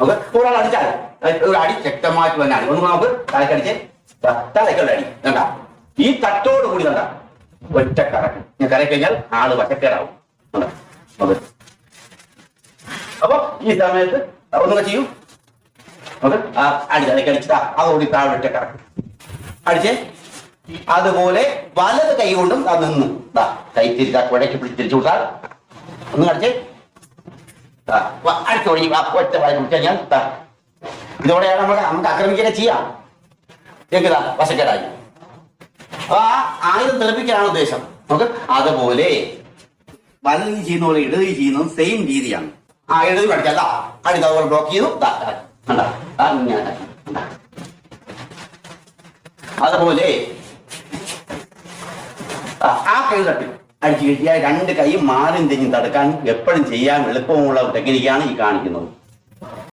നമുക്ക് ഒരാൾ അടിച്ചാൽ ഒരു അടി ശക്തമായിട്ട് തന്നെ അടി. ഒന്ന് നമുക്ക് തലക്കടിച്ച് തലക്കുള്ള അടി കണ്ട. ഈ തട്ടോട് കൂടി കണ്ട ഒറ്റ കറക്ക്. ഞാൻ കറക്കി കഴിഞ്ഞാൽ ആള് വശക്കേറാവും. അപ്പൊ ഈ സമയത്ത് ഒന്നൊക്കെ ചെയ്യൂ. നമുക്ക് അടി തലക്കടിച്ചിട്ടാ അതോടി താഴെ ഒറ്റ കറക്ക് അടിച്ചേ. അതുപോലെ വലത് കൈ കൊണ്ടും അത് നിന്ന് കൈ തിരിച്ചാ കുഴക്കി പിടിച്ച് തിരിച്ചു കൊടുത്താൽ ഒന്ന് കടിച്ചേ. അടുത്ത് ഒഴുകി ഒറ്റ വായി കുടിച്ചു കഴിഞ്ഞാൽ ഇതോടെയാണ് നമുക്ക് ആക്രമിക്കുക ചെയ്യാം. കേൾക്കുതാ വശക്കേടായി. അപ്പൊ ആ ആയുധം തെളിപ്പിക്കാനാണ് ഉദ്ദേശം. നമുക്ക് അതുപോലെ വലത് കൈ ചെയ്യുന്ന പോലെ ഇടത് കൈ ചെയ്യുന്നതും സെയിം രീതിയാണ്. ഇടത് കടിക്കാം അടി അതുപോലെ ബ്ലോക്ക് ചെയ്തു അതുപോലെ ആ കൈ തട്ടി അടിച്ചു കിട്ടിയാൽ രണ്ട് കൈ മാറി തിരിഞ്ഞ് തടുക്കാൻ എപ്പോഴും ചെയ്യാൻ എളുപ്പമുള്ള ടെക്നിക്കാണ് ഈ കാണിക്കുന്നത്.